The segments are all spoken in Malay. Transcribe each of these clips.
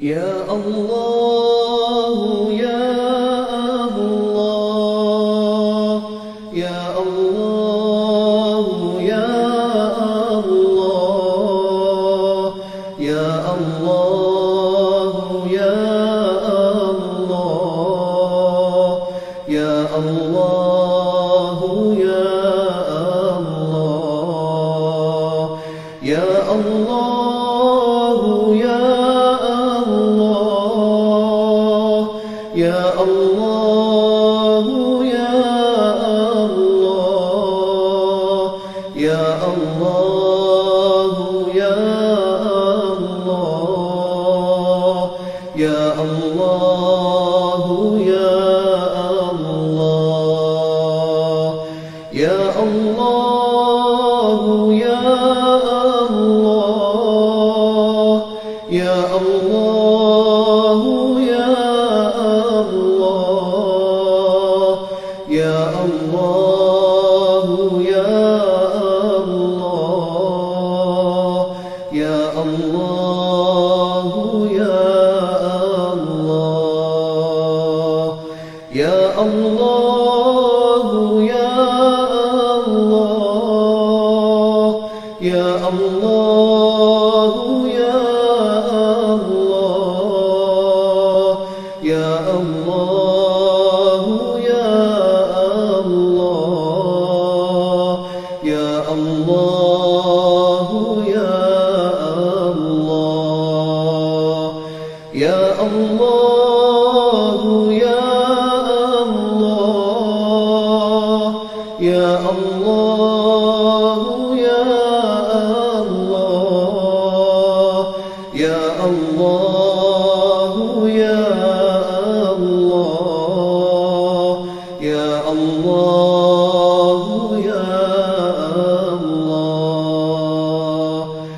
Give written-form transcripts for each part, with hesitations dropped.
يا الله يا الله يا الله يا الله يا الله يا الله يا الله يا الله يا الله يا يا الله يا الله يا الله يا الله يا الله يا الله يا الله يا الله يا الله يا الله يا الله يا الله يا الله يا الله يا الله يا الله يا الله يا الله يا يا الله يا الله يا الله يا الله يا الله يا الله يا الله يا الله يا الله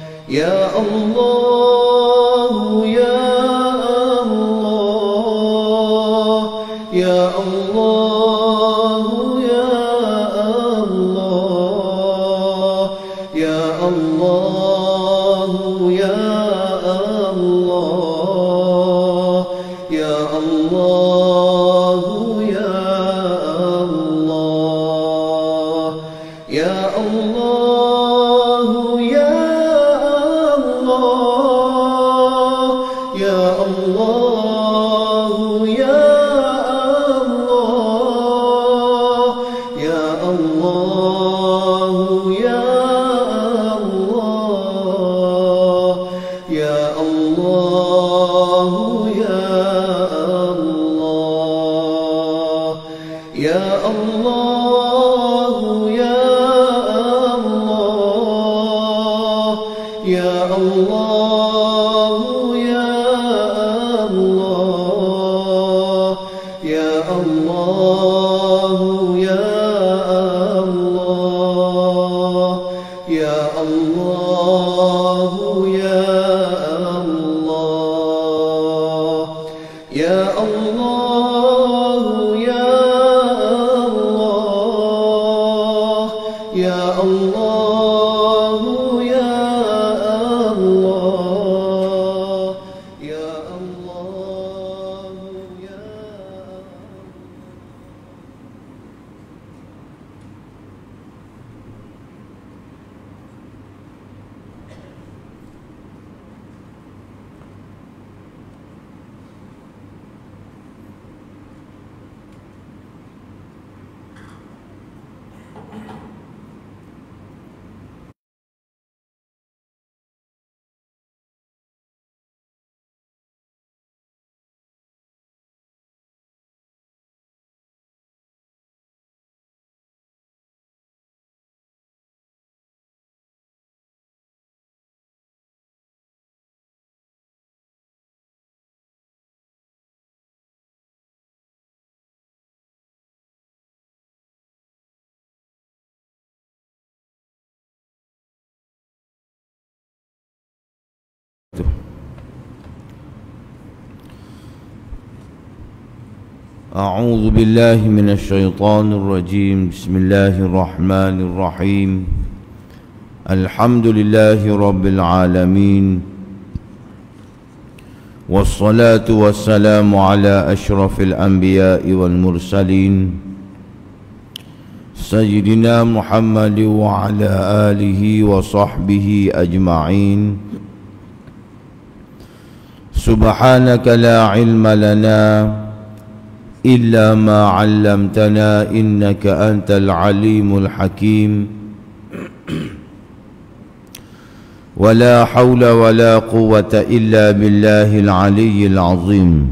يا الله يا الله يا الله يا الله يا الله يا الله يا الله يا الله يا الله يا يا الله يا الله يا الله يا الله يا الله يا الله يا الله يا الله يا الله يا الله يا الله يا الله يا الله يا الله يا الله يا الله يا الله يا الله يا الله يا أعوذ بالله من الشيطان الرجيم. بسم الله الرحمن الرحيم. الحمد لله رب العالمين، والصلاة والسلام على أشرف الأنبياء والمرسلين سيدنا محمد وعلى آله وصحبه أجمعين. سبحانك لا علم لنا إلا ما علمتنا إنك أنت العليم الحكيم. ولا حول ولا قوة إلا بالله العلي العظيم.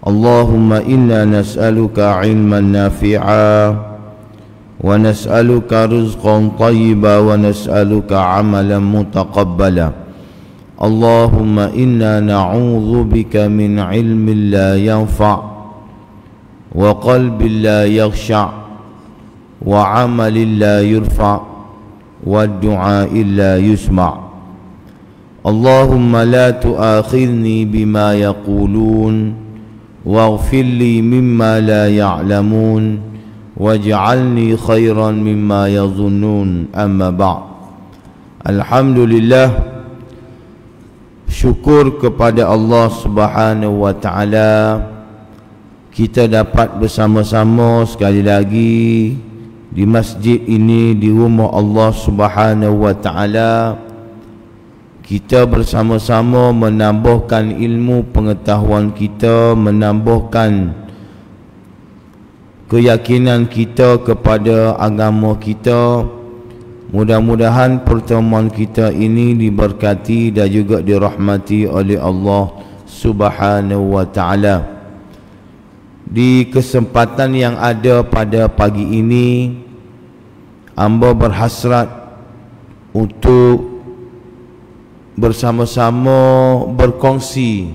اللهم إنا نسألك علما نافعا ونسألك رزقا طيبا ونسألك عملا متقبلا. اللهم إنا نعوذ بك من علم لا ينفع وقلب لا يخشع وعمل لا يرفع والدعاء لا يسمع. اللهم لا تؤاخذني بما يقولون واغفر لي مما لا يعلمون واجعلني خيرا مما يظنون. أما بعد. Alhamdulillah, syukur kepada Allah Subhanahu wa ta'ala, kita dapat bersama-sama sekali lagi di masjid ini, di rumah Allah Subhanahu wa ta'ala. Kita bersama-sama menambahkan ilmu pengetahuan kita, menambahkan keyakinan kita kepada agama kita. Mudah-mudahan pertemuan kita ini diberkati dan juga dirahmati oleh Allah Subhanahu wa ta'ala. Di kesempatan yang ada pada pagi ini, hamba berhasrat untuk bersama-sama berkongsi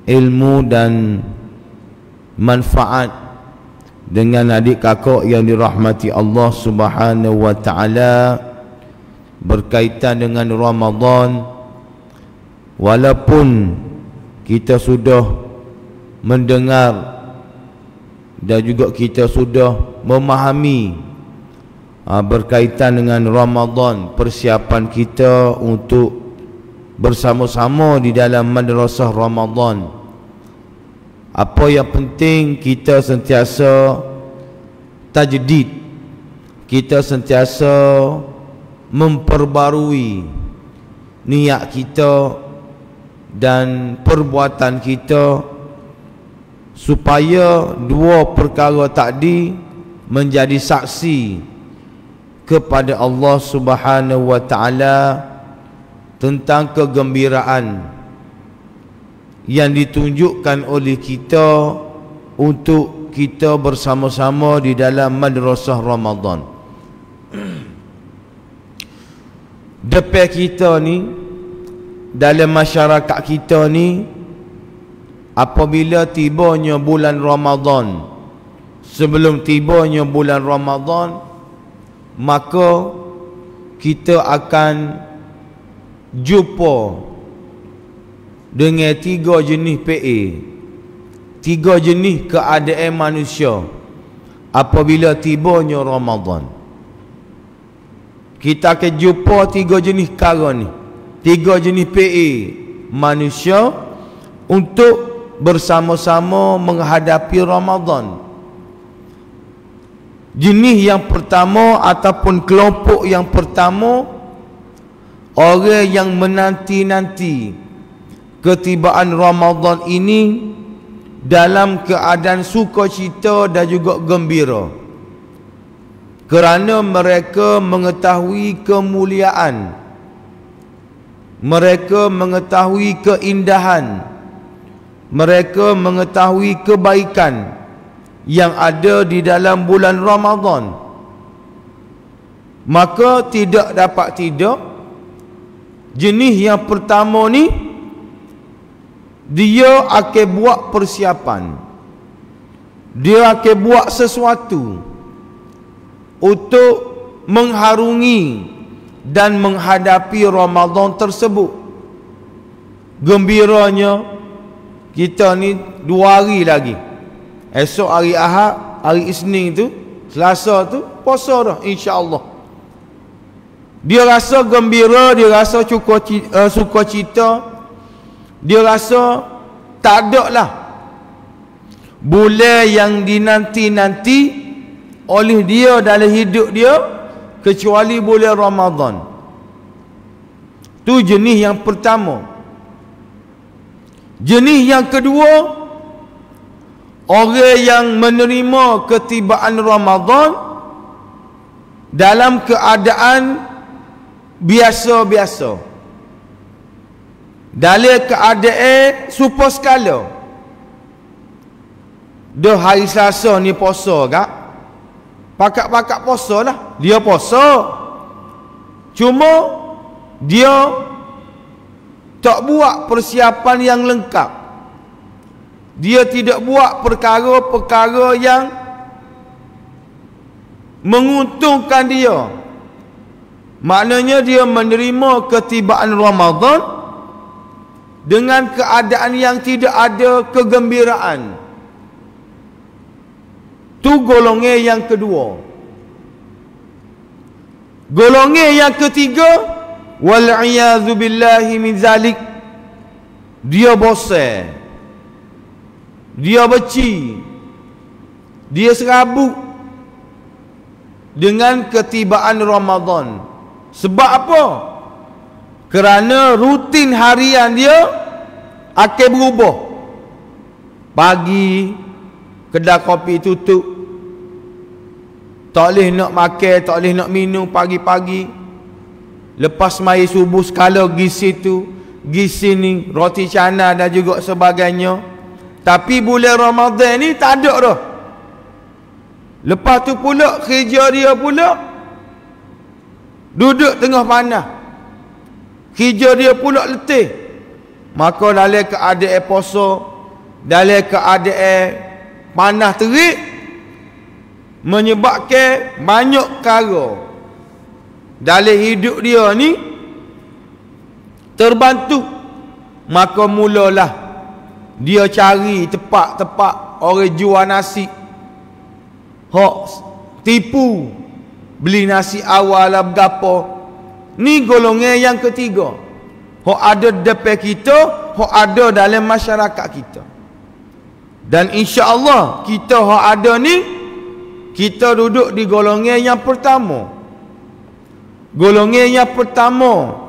ilmu dan manfaat dengan adik kakak yang dirahmati Allah Subhanahu wa ta'ala berkaitan dengan Ramadan. Walaupun kita sudah mendengar dan juga kita sudah memahami berkaitan dengan Ramadan, persiapan kita untuk bersama-sama di dalam madrasah Ramadan, apa yang penting kita sentiasa tajdid, kita sentiasa memperbarui niat kita dan perbuatan kita, supaya dua perkara tadi menjadi saksi kepada Allah Subhanahu wa ta'ala tentang kegembiraan yang ditunjukkan oleh kita untuk kita bersama-sama di dalam madrasah Ramadan. Depan kita ni, dalam masyarakat kita ni, apabila tibanya bulan Ramadan, sebelum tibanya bulan Ramadan, maka kita akan jumpa dengan tiga jenis PA, tiga jenis keadaan manusia apabila tibanya Ramadan. Kita akan jumpa tiga jenis perkara ni, tiga jenis PA manusia untuk bersama-sama menghadapi Ramadan. Jenis yang pertama ataupun kelompok yang pertama, orang yang menanti-nanti ketibaan Ramadan ini dalam keadaan sukacita dan juga gembira, kerana mereka mengetahui kemuliaan, mereka mengetahui keindahan, mereka mengetahui kebaikan yang ada di dalam bulan Ramadan. Maka tidak dapat tidak, jenis yang pertama ni dia akan buat persiapan, dia akan buat sesuatu untuk mengharungi dan menghadapi Ramadan tersebut. Gembiranya kita ni 2 hari lagi. Esok hari Ahad, hari Isnin tu, Selasa tu puasa dah, insya-Allah. Dia rasa gembira, dia rasa sukacita dia rasa tak ada lah bulan yang dinanti-nanti oleh dia dalam hidup dia kecuali bulan Ramadan. Tu jenis yang pertama. Jenis yang kedua, orang yang menerima ketibaan Ramadan dalam keadaan biasa-biasa, dalam keadaan super skala. Dah hari Selasa ni puasa kak, pakat-pakat puasa lah, dia puasa, cuma dia tak buat persiapan yang lengkap. Dia tidak buat perkara-perkara yang menguntungkan dia. Maknanya dia menerima ketibaan Ramadan dengan keadaan yang tidak ada kegembiraan. Tu golongan yang kedua. Golongan yang ketiga, wal'iyadzu billahi min zalik, dia bosan, dia benci, dia serabut dengan ketibaan Ramadan. Sebab apa? Kerana rutin harian dia akan berubah. Pagi kedai kopi tutup, tak boleh nak makan, tak boleh nak minum pagi-pagi. Lepas mari subuh sekala pergi situ, pergi sini, roti canai dan juga sebagainya. Tapi bulan Ramadan ni tak ada dah. Lepas tu pula kerja dia pula duduk tengah panas. Kerja dia pula letih. Maka dalam keadaan puasa, dalam keadaan panas terik, menyebabkan banyak perkara dalam hidup dia ni terbantu. Maka mulalah dia cari tempat-tempat orang jual nasi, hok tipu, beli nasi awal lah berapa. Ni golongan yang ketiga, hok ada depan kita, hok ada dalam masyarakat kita. Dan insya-Allah kita hok ada ni, kita duduk di golongan yang pertama. Golongan yang pertama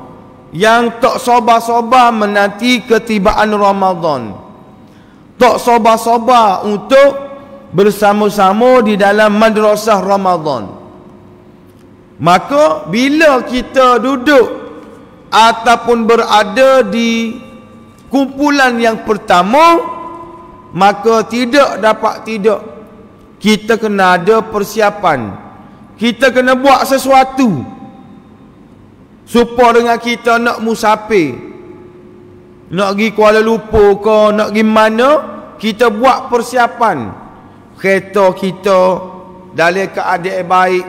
yang tak sabar-sabar menanti ketibaan Ramadan, tak sabar-sabar untuk bersama-sama di dalam madrasah Ramadan. Maka bila kita duduk ataupun berada di kumpulan yang pertama, maka tidak dapat tidak, kita kena ada persiapan. Kita kena buat sesuatu supaya dengan kita nak musafir, nak pergi Kuala Lumpur ke, nak pergi mana, kita buat persiapan. Kereta kita dalam keadaan baik,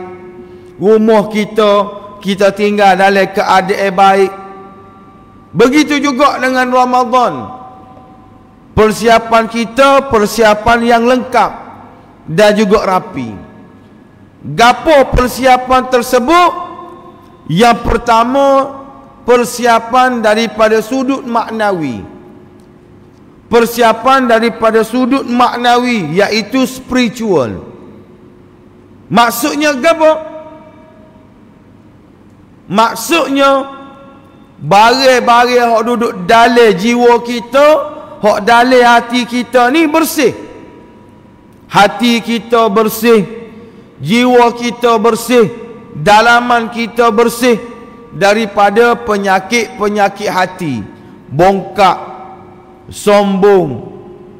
rumah kita tinggal dalam keadaan baik. Begitu juga dengan Ramadan. Persiapan kita persiapan yang lengkap dan juga rapi. Gapo persiapan tersebut? Yang pertama, persiapan daripada sudut maknawi. Persiapan daripada sudut maknawi, iaitu spiritual. Maksudnya gapo? Maksudnya barang-barang yang duduk dalam jiwa kita, hak dalam hati kita ni bersih. Hati kita bersih, jiwa kita bersih, dalaman kita bersih daripada penyakit-penyakit hati, bongkak, sombong,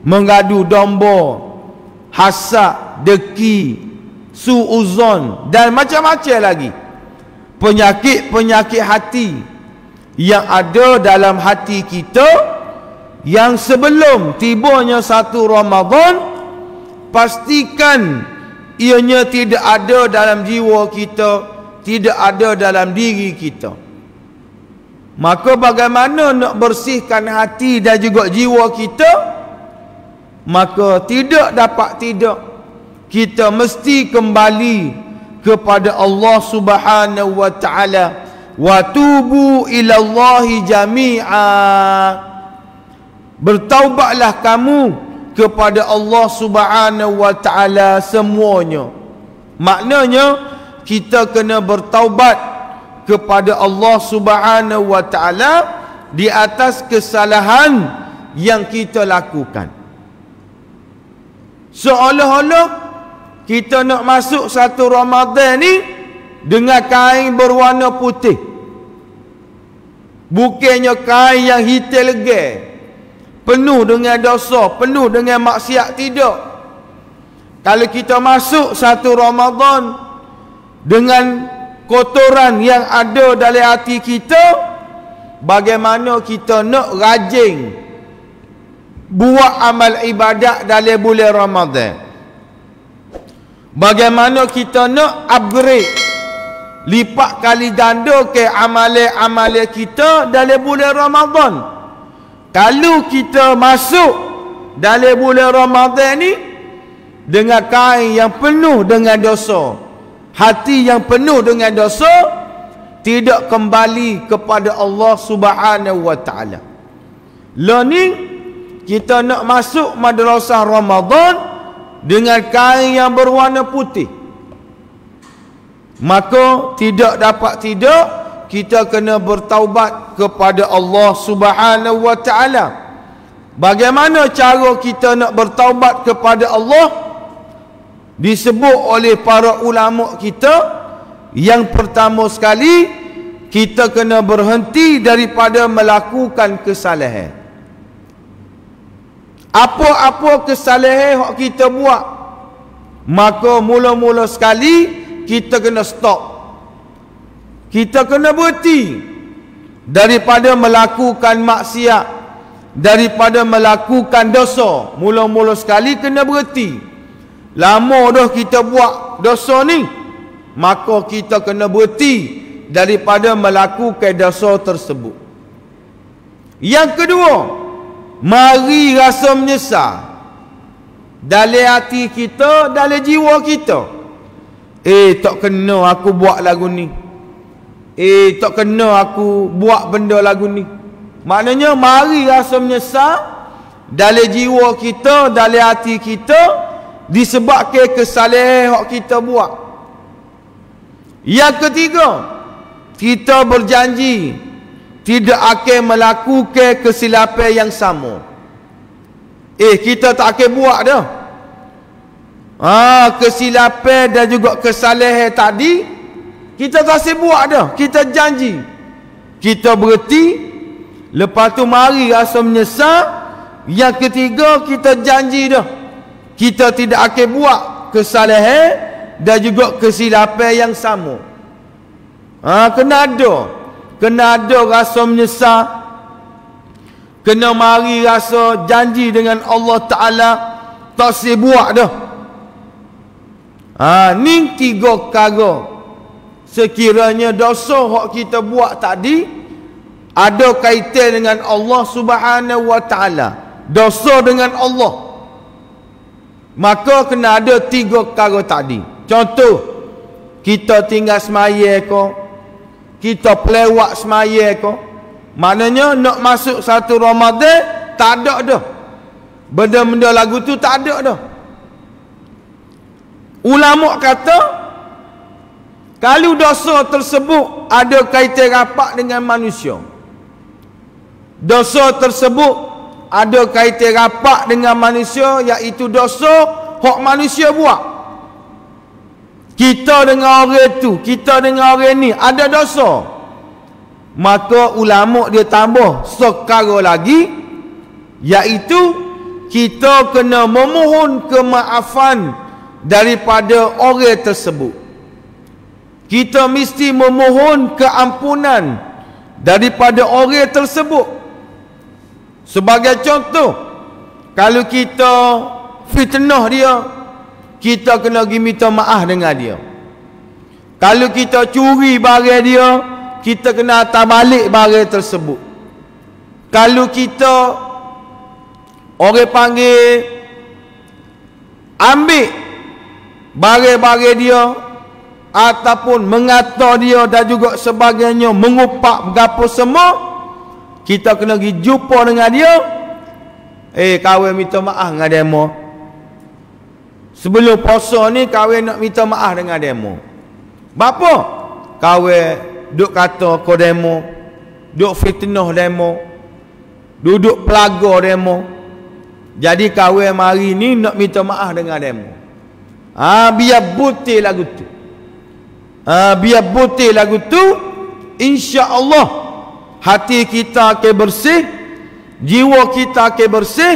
mengadu domba, hasad, deki, suuzon dan macam-macam lagi. Penyakit-penyakit hati yang ada dalam hati kita, yang sebelum tibanya satu Ramadan, pastikan ianya tidak ada dalam jiwa kita, tidak ada dalam diri kita. Maka bagaimana nak bersihkan hati dan juga jiwa kita? Maka tidak dapat tidak, kita mesti kembali kepada Allah Subhanahu wa taala. Wa tubu ila Allahi jami'a. bertaubatlah kamu kepada Allah Subhanahu wa taala semuanya. Maknanya kita kena bertaubat kepada Allah Subhanahu wa taala di atas kesalahan yang kita lakukan. Seolah-olah kita nak masuk satu Ramadan ni dengan kain berwarna putih. Bukannya kain yang hitam legam, penuh dengan dosa, penuh dengan maksiat, tidak. Kalau kita masuk satu Ramadan dengan kotoran yang ada dalam hati kita, bagaimana kita nak rajin buat amal ibadat dalam bulan Ramadan? Bagaimana kita nak upgrade, lipat kali ganda ke amalan-amalan kita dalam bulan Ramadan? Kalau kita masuk dalam bulan Ramadan ni dengan kain yang penuh dengan dosa, hati yang penuh dengan dosa, tidak kembali kepada Allah Subhanahu wa taala. Lah ni kita nak masuk madrasah Ramadan dengan kain yang berwarna putih, maka tidak dapat tidak kita kena bertaubat kepada Allah Subhanahu wa taala. Bagaimana cara kita nak bertaubat kepada Allah? Disebut oleh para ulama kita, yang pertama sekali kita kena berhenti daripada melakukan kesalahan. Apa-apa kesalahan yang kita buat, maka mula-mula sekali kita kena stop. Kita kena berhenti daripada melakukan maksiat, daripada melakukan dosa. Mula-mula sekali kena berhenti. Lama dah kita buat dosa ni, maka kita kena berhenti daripada melakukan dosa tersebut. Yang kedua, mari rasa menyesal dalam hati kita, dalam jiwa kita. Tak kena aku buat lagu ni. Tak kena aku buat benda lagu ni. Maknanya mari rasa menyesal dalam jiwa kita, dalam hati kita, disebabkan kesalahan yang kita buat. Yang ketiga, kita berjanji tidak akan melakukan kesilapan yang sama. Kita tak akan buat dah. Kesilapan dan juga kesalahan tadi kita tak akan buat dah. Kita janji. Kita berhenti. Lepas tu mari rasa menyesal. Yang ketiga, kita janji dah, kita tidak akan buat kesalahan dan juga kesilapan yang sama. Kena ada rasa menyesal. Kena mari rasa janji dengan Allah Ta'ala, tak boleh buat dah. Ni tiga perkara. Sekiranya dosa yang kita buat tadi ada kaitan dengan Allah Subhanahu wa taala, dosa dengan Allah, maka kena ada tiga perkara tadi. Contoh, kita tinggal semaya ke, kita pelewat semaya ke, maknanya nak masuk satu Ramadan tak ada dah. Benda-benda lagu tu tak ada dah. Ulama kata, kalau dosa tersebut ada kaitan rapat dengan manusia, dosa tersebut ada kaitan rapat dengan manusia, iaitu dosa hak manusia buat. Kita dengan orang tu, kita dengan orang ni ada dosa, maka ulama dia tambah sekara lagi, iaitu kita kena memohon kemaafan daripada orang tersebut. Kita mesti memohon keampunan daripada orang tersebut. Sebagai contoh, kalau kita fitnah dia, kita kena pergi minta maaf dengan dia. Kalau kita curi barang dia, kita kena hantar balik barang tersebut. Kalau kita orang panggil ambil barang-barang dia, ataupun mengata dia dan juga sebagainya, mengupak gapo semua, kita kena pergi jumpa dengan dia, Kahwin minta maaf dengan demo. Sebelum puasa ni kahwin nak minta maaf dengan demo. Bapa? Kahwin duk kata kau demo, duk fitnah demo, duduk pelaga demo. Jadi kahwin mari ni nak minta maaf dengan demo. Biar butir lagu tu. Biar butir lagu tu, insya-Allah hati kita akan bersih, jiwa kita akan bersih,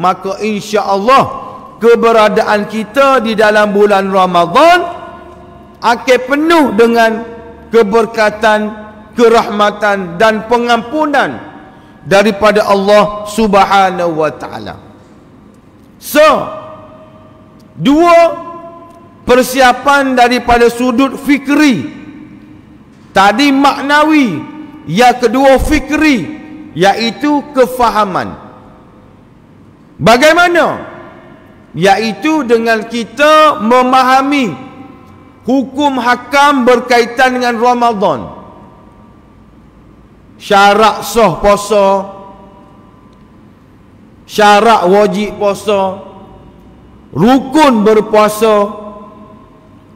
maka insya-Allah keberadaan kita di dalam bulan Ramadan akan penuh dengan keberkatan, kerahmatan dan pengampunan daripada Allah Subhanahu wa taala. So, dua persiapan daripada sudut fikri. Tadi maknawi, yang kedua fikri, iaitu kefahaman. Bagaimana? Iaitu dengan kita memahami hukum hakam berkaitan dengan Ramadan. Syarat sah puasa, syarat wajib puasa, rukun berpuasa,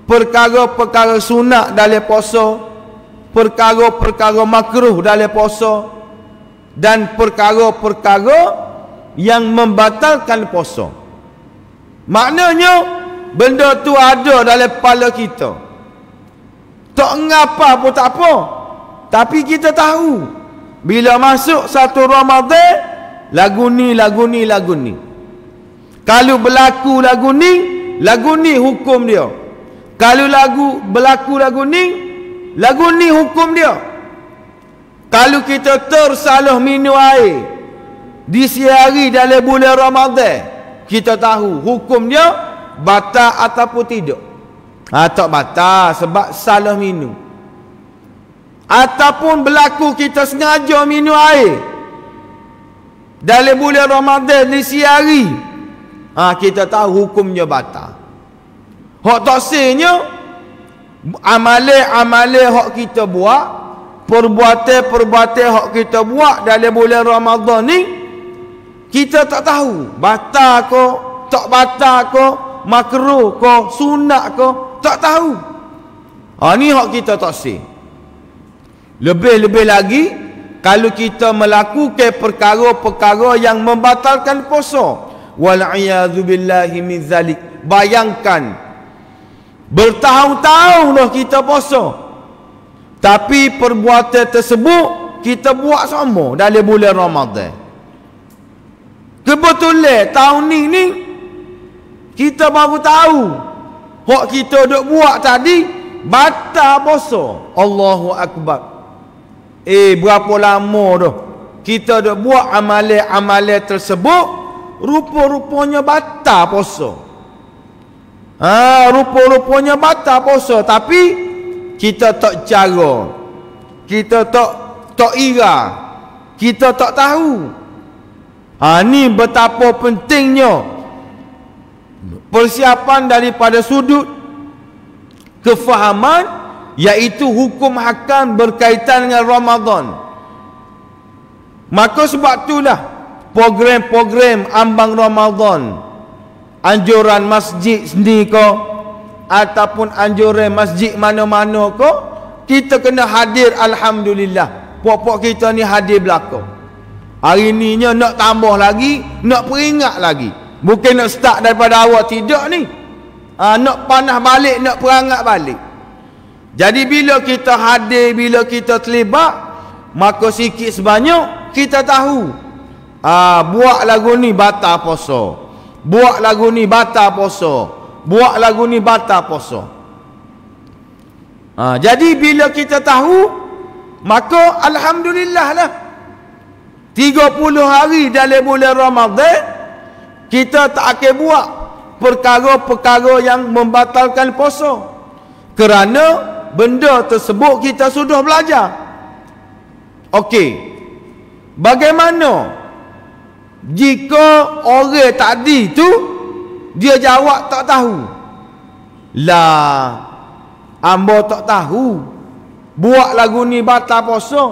perkara-perkara sunat dalam puasa, perkara-perkara makruh dalam puasa, dan perkara-perkara yang membatalkan puasa. Maknanya benda tu ada dalam kepala kita. Tak ngapa pun tak apa, tapi kita tahu bila masuk satu Ramadan, lagu ni, lagu ni, lagu ni. Kalau berlaku lagu ni hukum dia. Kalau berlaku lagu ni hukum dia. Kalau kita tersalah minum air di siang hari dalam bulan Ramadan, kita tahu hukum dia batal ataupun tidak. Tak batal sebab salah minum. Ataupun berlaku kita sengaja minum air dalam bulan Ramadan di siang hari, kita tahu hukumnya batal. Hak taksirnya, amalan-amalan hak kita buat, perbuatan-perbuatan hak kita buat dalam bulan Ramadan ni, kita tak tahu batal ke, tak batal ke, makruh ke, sunat ke, tak tahu. Ni hak kita taksir. Lebih-lebih lagi kalau kita melakukan perkara-perkara yang membatalkan puasa. Wal'iyadzu billahi min zalik. Bayangkan bertahun-tahun dah kita puasa, tapi perbuatan tersebut kita buat sama dalam bulan Ramadan. Kebetulan tahun ni kita baru tahu hak kita duk buat tadi batal puasa. Allahu Akbar. Berapa lama dah kita duk buat amalan-amalan tersebut, rupa-rupanya batal puasa. Rupa-rupanya batal puasa, tapi kita tak cara, kita tak ira, kita tak tahu. Ni betapa pentingnya persiapan daripada sudut kefahaman, iaitu hukum hakam berkaitan dengan Ramadan. Maka sebab itulah program-program ambang Ramadan, anjuran masjid sendiri ko ataupun anjuran masjid mana-mana ko, kita kena hadir. Alhamdulillah, puak-puak kita ni hadir belakang. Hari ni nak tambah lagi, nak peringat lagi. Bukan nak start daripada awal, tidak ni. Nak panah balik, nak perangat balik. Jadi bila kita hadir, bila kita terlibat, maka sikit sebanyak kita tahu, buat lagu ni batal puasa, buat lagu ni batal puasa, buat lagu ni batal puasa. Jadi bila kita tahu, maka alhamdulillah lah, 30 hari dalam bulan Ramadan kita tak akan buat perkara-perkara yang membatalkan puasa, kerana benda tersebut kita sudah belajar. Okey, bagaimana jika orang tadi tu dia jawab tak tahu? Lah, ambo tak tahu buat lagu ni batal puasa.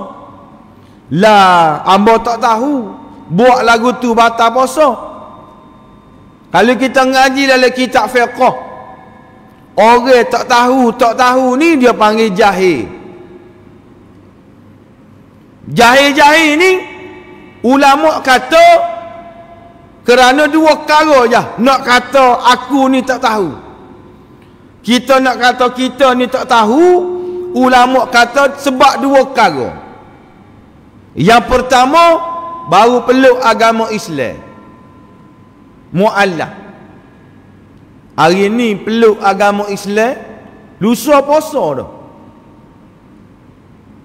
Lah, ambo tak tahu buat lagu tu batal puasa. Kalau kita ngaji dalam kitab fiqh, orang tak tahu ni dia panggil jahil. Jahil-jahil ni ulama kata kerana dua perkara je. Nak kata aku ni tak tahu, kita nak kata kita ni tak tahu, ulama kata sebab dua perkara. Yang pertama, baru peluk agama Islam, mu'allaf. Hari ni peluk agama Islam, lusa puasa dah.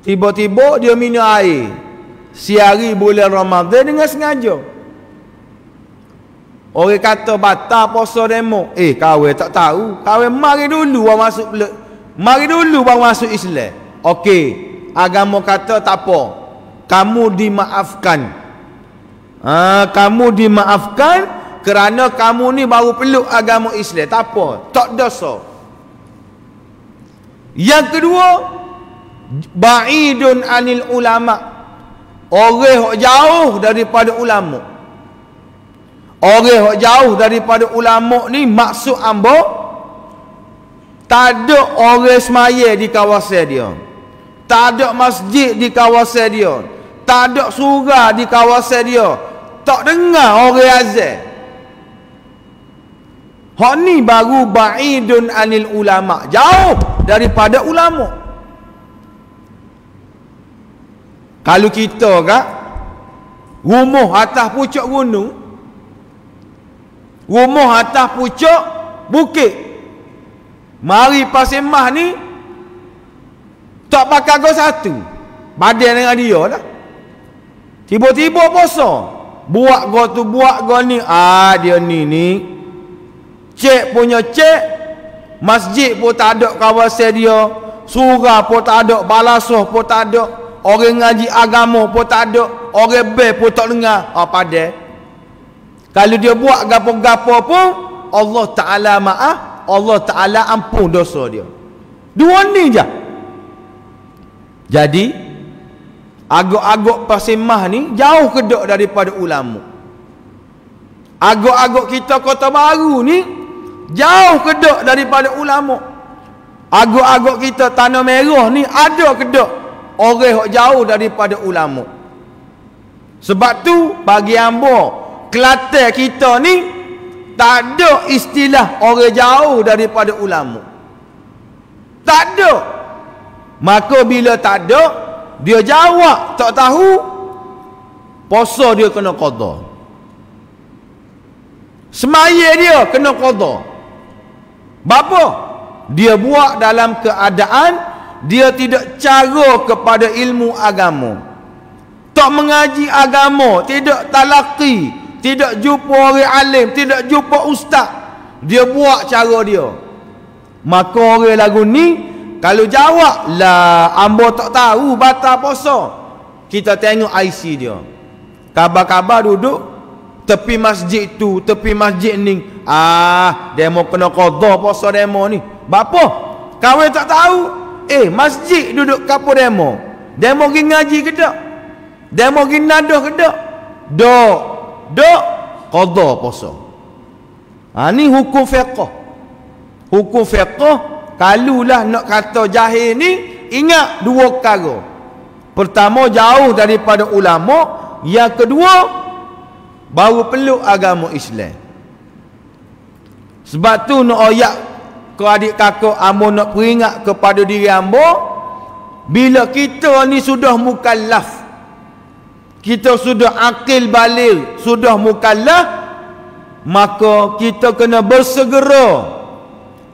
Tiba-tiba dia minum air siari bulan Ramadan dengan sengaja. Orang kata batal puasa demo. Kawan tak tahu. Kawan mari dulu baru masuk peluk. Mari dulu baru masuk Islam. Okey, agama kata tak apa, kamu dimaafkan. Kamu dimaafkan kerana kamu ni baru peluk agama Islam. Tak apa, tak dosa. Yang kedua, ba'idun anil ulama. Orang jauh daripada ulama. Orang jauh daripada ulama ni maksud ambo tak ada orang semaya di kawasan dia, tak ada masjid di kawasan dia, tak ada surau di kawasan dia, tak dengar orang azan. Hak ni baru ba'idun anil ulama, jauh daripada ulama. Kalau kita kat rumah atas pucuk gunung, rumah atas pucuk bukit, mari Pasir Mas ni tak pakai go satu badan dengan dia lah. Tiba-tiba puasa, buat go tu, buat go ni. Dia ni cek punya cek, masjid pun tak ada kawasan dia, surau pun tak ada, balasah pun tak ada, orang ngaji agama pun tak ada, orang bel pun tak dengar. Padahal kalau dia buat gapo-gapo pun Allah Ta'ala maaf, Allah Ta'ala ampun dosa dia. Dua ni je. Jadi agak-agak Pasir Mas ni jauh kedok daripada ulama. Agak-agak kita Kota Baru ni jauh kedok daripada ulama. Agak-agak kita Tanah Merah ni ada kedok orang jauh daripada ulama. Sebab tu bagi hamba Kelantan kita ni tak ada istilah orang jauh daripada ulama. Tak ada. Maka bila tak ada, dia jawab tak tahu, puasa dia kena qada. Semaya dia kena qada. Bapa? Dia buat dalam keadaan dia tidak cara kepada ilmu agama. Tak mengaji agama, tidak talaqi, tidak jumpa orang alim, tidak jumpa ustaz. Dia buat cara dia. Maka orang lagu ni kalau jawab lah ambo tak tahu batal puasa, kita tengok IC dia. Kabar-kabar duduk tepi masjid tu, tepi masjid ni. Demo kena qada puasa demo ni. Bapa? Kawan tak tahu. Masjid duduk kapo demo. Demo pergi ngaji ke tak? Demo pergi nadah ke tak? Dok qada puasa. Ni hukum fiqh. Hukum fiqh, kalulah nak kata jahil ni, ingat dua perkara. Pertama, jauh daripada ulama. Yang kedua, baru peluk agama Islam. Sebab tu nak ayat ke adik kakak ambo nak peringat kepada diri ambo, bila kita ni sudah mukallaf, kita sudah akil baligh, sudah mukallaf, maka kita kena bersegera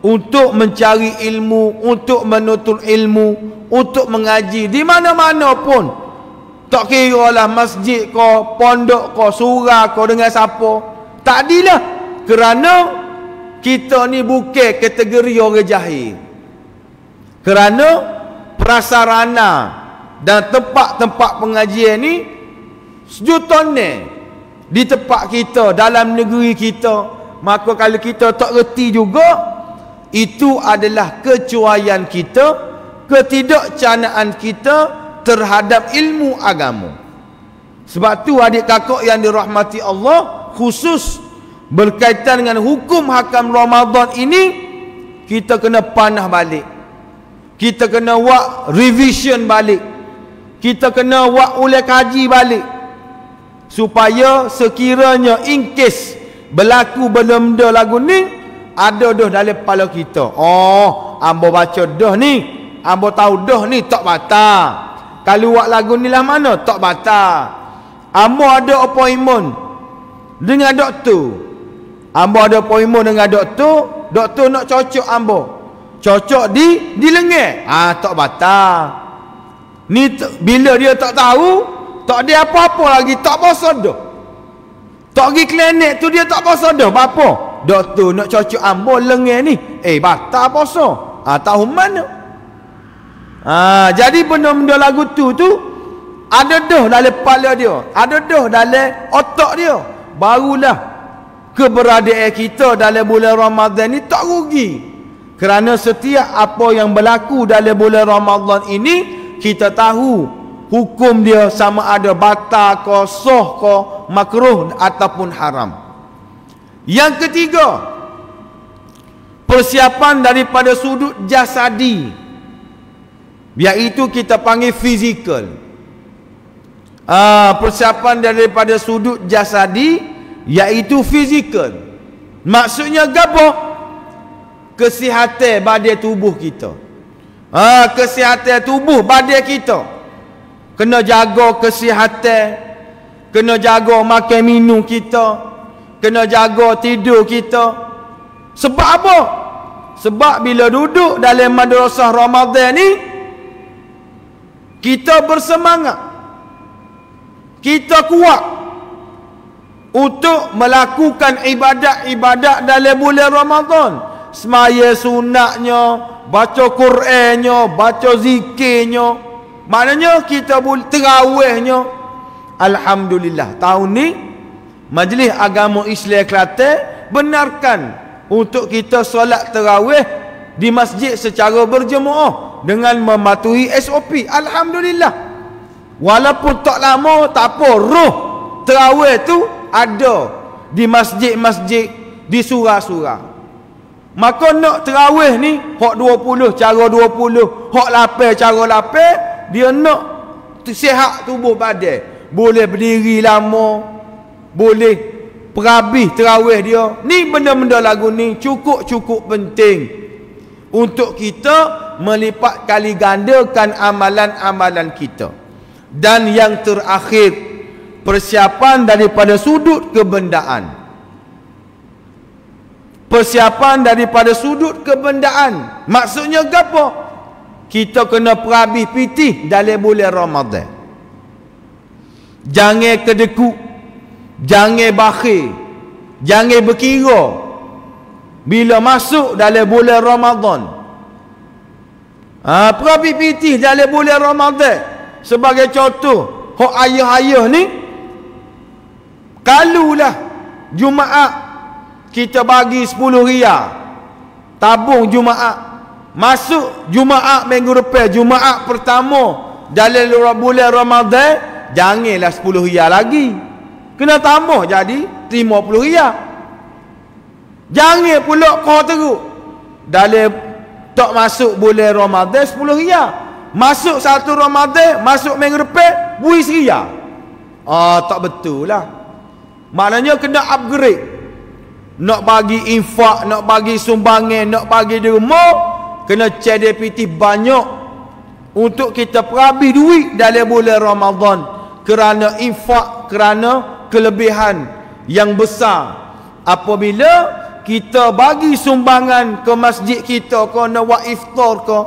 untuk mencari ilmu, untuk menuntut ilmu, untuk mengaji di mana-mana pun. Tak kira lah masjid ke, pondok ke, surau ke, dengan siapa. Tak adilah. Kerana kita ni bukan kategori orang jahil. Kerana prasarana dan tempat-tempat pengajian ni sejuta ni di tempat kita, dalam negeri kita. Maka kalau kita tak reti juga, itu adalah kecuaian kita, ketidakcanaan kita terhadap ilmu agama. Sebab tu adik kakak yang dirahmati Allah, khusus berkaitan dengan hukum hakam Ramadan ini, kita kena panah balik, kita kena buat revision balik, kita kena buat ulang kaji balik, supaya sekiranya in case berlaku benda-benda lagu ni, ada dah dalam kepala kita. Oh, ambo baca dah ni, ambo tahu dah ni, tak batal. Kalau buat lagu ni lah mana, tak batal. Ambo ada appointment dengan doktor, ambo ada appointment dengan doktor, doktor nak cocok ambo, cocok di lengan, tak batal. Ni bila dia tak tahu, tak ada apa-apa lagi, tak puasa dah. Tak pergi klinik tu dia tak puasa dah. Apa? Doktor nak cocok ambo lengan ni, batal puasa. Tahu mana? Jadi benda-benda lagu tu ada dah dalam kepala dia, ada dah dalam otak dia. Barulah keberadaan kita dalam bulan Ramadan ni tak rugi. Kerana setiap apa yang berlaku dalam bulan Ramadan ini, kita tahu hukum dia sama ada batal ke, sah ke, makruh ataupun haram. Yang ketiga, persiapan daripada sudut jasadi, iaitu kita panggil fizikal. Persiapan daripada sudut jasadi, iaitu fizikal. Maksudnya apa? Kesihatan badan tubuh kita. Kesihatan tubuh badan kita, kena jaga kesihatan, kena jaga makan minum kita, kena jaga tidur kita. Sebab apa? Sebab bila duduk dalam madrasah Ramadan ni, kita bersemangat, kita kuat untuk melakukan ibadat-ibadat dalam bulan Ramadan. Semaya sunatnya, baca Qurannya, baca zikirnya, maknanya kita terawihnya. Alhamdulillah, tahun ni Majlis Agama Islam Kelantan benarkan untuk kita solat terawih di masjid secara berjemaah dengan mematuhi SOP. Alhamdulillah. Walaupun tak lama, tak apa, roh terawih tu ada di masjid-masjid, di surau-surau. Maka nak terawih ni, hak 20 cara 20, hak 8 cara 8, dia nak sihat tubuh badan. Boleh berdiri lama, boleh perhabis terawih dia. Ni benda-benda lagu ni cukup-cukup penting untuk kita melipat kali gandakan amalan-amalan kita. Dan yang terakhir, persiapan daripada sudut kebendaan. Persiapan daripada sudut kebendaan, maksudnya apa? Kita kena perhabis pitih dalam bulan Ramadan. Jangan kedekut, jangan bakhil, jangan berkira bila masuk dalam bulan Ramadan. Perhabis pitih dalam bulan Ramadan. Sebagai contoh, hak ayah-ayah ni, kalulah Jumaat kita bagi 10 riyal tabung Jumaat, masuk Jumaat minggu depan, Jumaat pertama dalam bulan Ramadan, janganlah 10 riyal lagi, kena tambah jadi 50 riyal. Jangan pula kau teruk dalam tak masuk bulan Ramadan 10 riyal, masuk satu Ramadan, masuk minggu depan bui riyal. Tak betul lah. Maknanya kena upgrade. Nak bagi infak, nak bagi sumbangan, nak bagi derma, kena CDPT banyak untuk kita perhabis duit dalam bulan Ramadan, kerana infak, kerana kelebihan yang besar. Apabila kita bagi sumbangan ke masjid kita, ke nak buat iftar ke,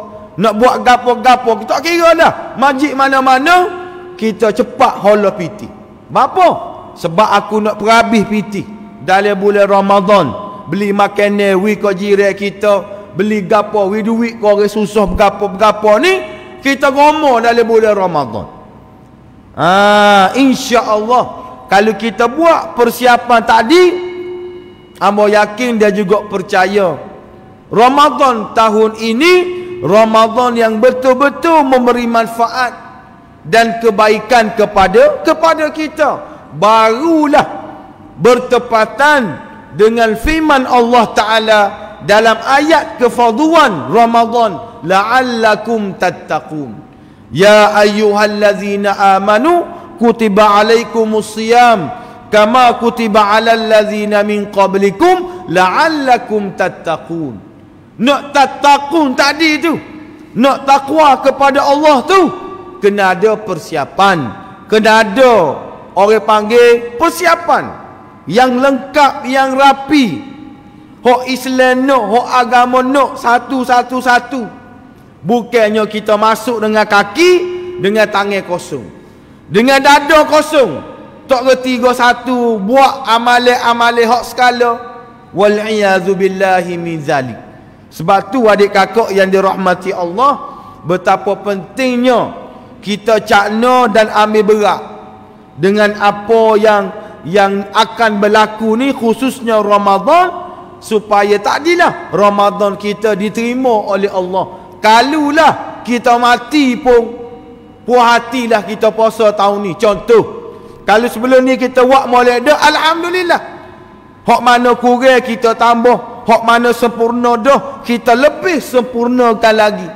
nak buat gapo-gapo, kita tak kira dah masjid mana-mana, kita cepat hala piti. Apa? Sebab aku nak perhabis piti dalam bulan Ramadan, beli makanan wi ko jiran kita, beli gapo wi duit ko orang susah bergapo-gapo ni, kita gomo dalam bulan Ramadan. Insya-Allah kalau kita buat persiapan tadi, amba yakin dia juga percaya Ramadan tahun ini Ramadan yang betul-betul memberi manfaat dan kebaikan kepada kita, barulah bertepatan dengan firman Allah Ta'ala dalam ayat kefarduan Ramadan, la'allakum tattaqun. Ya ayyuhallazina amanu kutiba alaikumus siyam kama kutiba alal ladzina min qablikum la'allakum tattaqun. Nak tattaqun tadi tu, nak takwa kepada Allah tu, kena ada persiapan, kena ada orang panggil persiapan yang lengkap, yang rapi. Hak Islam nak, hak agama nak, satu. Bukannya kita masuk dengan kaki, dengan tangan kosong, dengan dada kosong, tak reti satu, buat amalan hak sekala. Wal'iyazu billahi min zalik. Sebab tu adik kakak yang dirahmati Allah, betapa pentingnya kita cakna dan ambil berat dengan apa yang akan berlaku ni, khususnya Ramadan, supaya takdilah Ramadan kita diterima oleh Allah. Kalulah kita mati pun puas hatilah kita puasa tahun ni. Contoh, kalau sebelum ni kita buat molek dah, alhamdulillah. Hak mana kurang kita tambah, hak mana sempurna dah kita lebih sempurnakan lagi.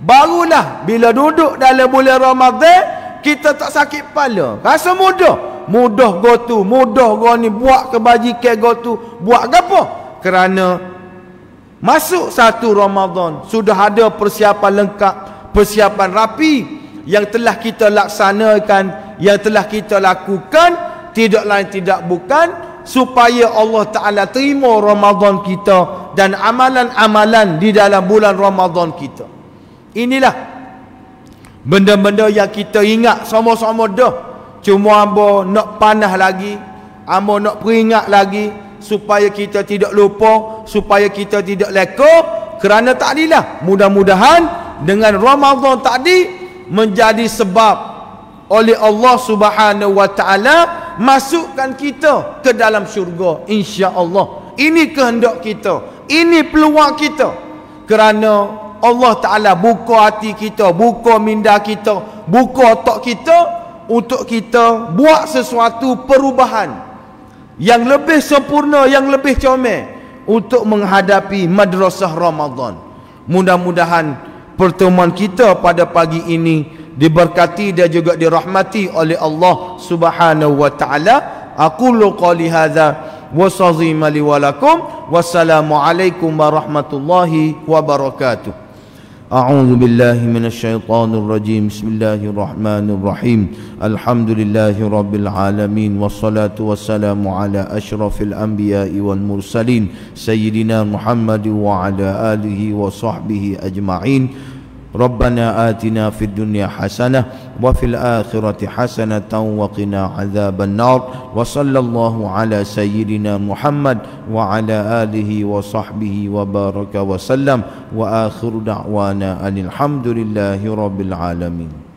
Barulah bila duduk dalam bulan Ramadan kita tak sakit kepala, rasa mudah gotu, mudah go ni buat kebajikan gotu, buat gapo? Kerana masuk satu Ramadan sudah ada persiapan lengkap, persiapan rapi yang telah kita laksanakan, yang telah kita lakukan, tidak lain tidak bukan supaya Allah Ta'ala terima Ramadan kita dan amalan-amalan di dalam bulan Ramadan kita. Inilah benda-benda yang kita ingat sama-sama dah. Cuma ambo nak panah lagi, ambo nak peringat lagi supaya kita tidak lupa, supaya kita tidak leka. Kerana takdilah, mudah-mudahan dengan Ramadan tadi menjadi sebab oleh Allah Subhanahu wa Ta'ala masukkan kita ke dalam syurga, insya-Allah. Ini kehendak kita, ini peluang kita. Kerana Allah Ta'ala buka hati kita, buka minda kita, buka otak kita untuk kita buat sesuatu perubahan yang lebih sempurna, yang lebih comel untuk menghadapi madrasah Ramadan. Mudah-mudahan pertemuan kita pada pagi ini diberkati dan juga dirahmati oleh Allah Subhanahu wa Ta'ala. Aqulu qali hadza wa sazima li wa lakum. Wassalamu alaikum warahmatullahi wabarakatuh. أعوذ بالله من الشيطان الرجيم. بسم الله الرحمن الرحيم. الحمد لله رب العالمين، والصلاة والسلام على أشرف الأنبياء والمرسلين سيدنا محمد وعلى آله وصحبه أجمعين. ربنا آتنا في الدنيا حسنة وفي الآخرة حسنة وقنا عذاب النار. وصلى الله على سيدنا محمد وعلى آله وصحبه وبارك وسلم. وآخر دعوانا أن الحمد لله رب العالمين.